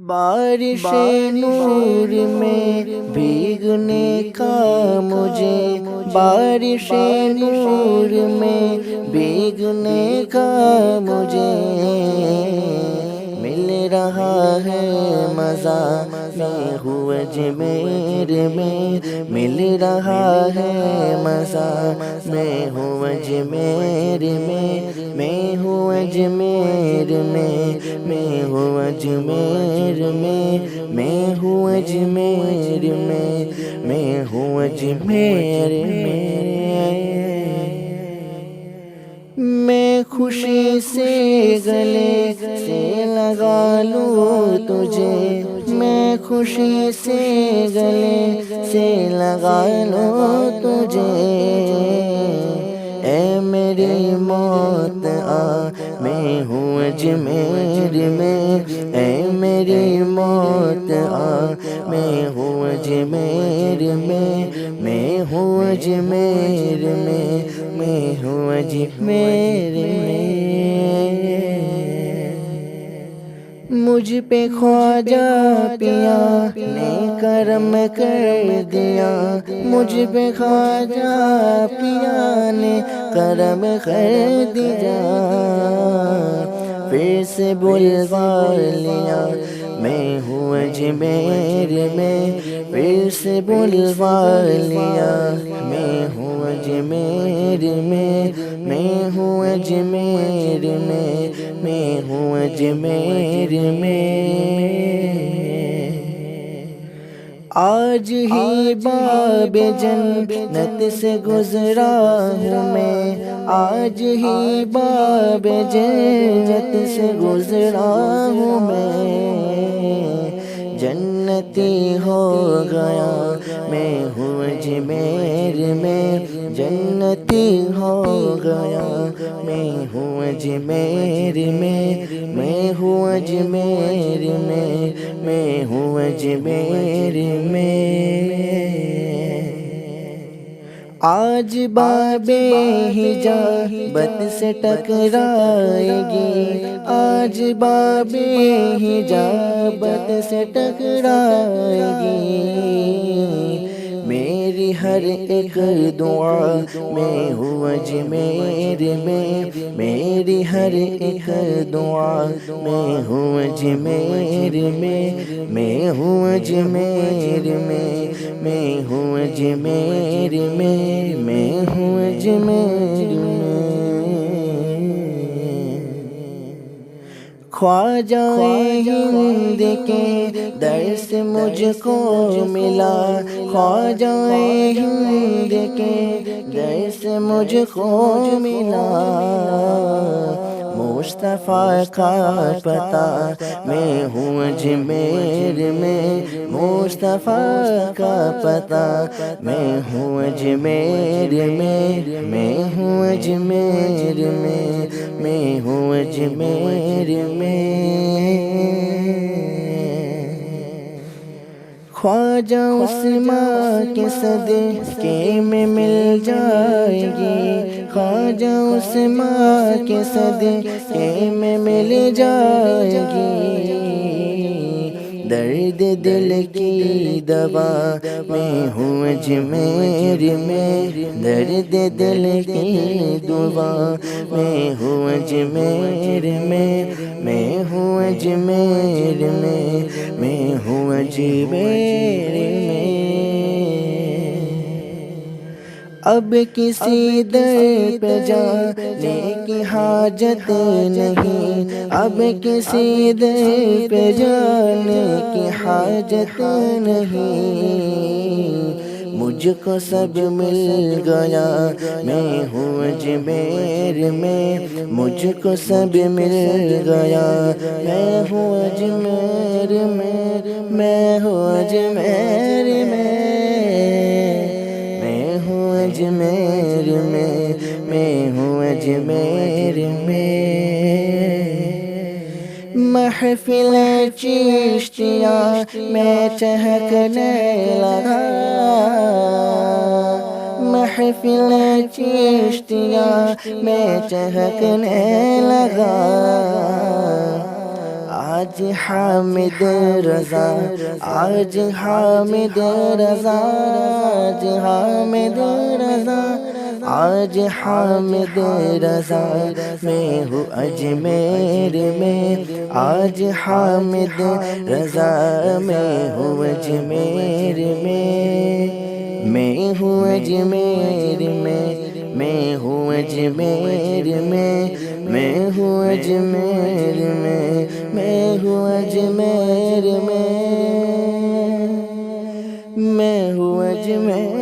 بارش نور میں بھیگنے کا مجھے، بارش نور میں بھیگنے کا مجھے مل رہا ہے مزہ، میں ہوں اجمیر میں مل رہا ہے مزہ، میں ہوں اجمیر میں ہوں اجمیر میں ہوں اجمیر میں ہوں اجمیر میں ہوں اجمیر میں خوشی سے گلے سے لگا لوں تجھے، میں خوشی سے گلے سے لگا لوں تجھے، اے میری موت آ میں ہوں اجمیر میں، اے میری موت آ میں ہوں اجمیر میں ہوں اجمیر میں ہوں اجمیر میں مجھ پہ خواجہ پیا نے کرم کر دیا، مجھ پہ خواجہ پیا نے کرم کر دیا، پھر سے بلوا لیا میں ہوں اجمیر میں، پھر سے بلوا لیا میں ہوں اجمیر میں ہوں اجمیر میں ہوں اجمیر میں آج ہی باب جنت سے گزرا ہوں میں، آج ہی باب جنت سے گزرا ہوں میں، جنتی ہو گیا میں ہوں اجمیر میں، جنتی ہو گیا میں ہوں اجمیر میں ہوں اجمیر میں ہوں اجمیر میں آج باب حجابت سے ٹکرائے گی، آج باب حجابت سے ٹکرائے گی، میری ہر ایک دعا میں ہوں اجمیر میں، میری ہر ایک دعا میں ہوں اجمیر میں ہوں اجمیر میں ہوں اجمیر میں ہوں اجمیر خواجہ ہند کے در سے مجھ کو ملا، خواجہ ہند کے در سے مجھ کو ملا، مصطفیٰ کا پتہ میں ہوں اجمیر میں، مصطفیٰ کا پتہ میں ہوں اجمیر میں ہوں اجمیر میں ہوں اجمیر میں خواجہ عثمان کے صدقے میں مل جائے گی، خواجہ عثمان کے صدقے میں مل جائے گی، درد دل کی دوا میں ہوں اجمیر میں، درد دل کی دوا میں ہوں اجمیر میں ہوں اجمیر میں ہوں اجمیر میں اب کسی در پہ جانے کی حاجت نہیں، اب کسی در پہ جانے کی حاجت نہیں، مجھ کو سب مل گیا میں ہوں اجمیر میں، مجھ کو سب مل گیا میں ہوں اجمیر میں ہوں اجمیر اجمیر میں ہوں اجمیر میں محفل چشتیہ میں چہکنے لگا، محفل چشتیہ میں چہکنے لگا، آج حامد رضا، آج حامد رضا، آج حامد رضا، آج حامد رضا میں ہوں اجمیر میں، آج حامد رضا میں ہوں اجمیر میں ہوں اجمیر میں ہوں اجمیر میں ہوں اجمیر میں ہوں اجمیر میں ہوں اجمیر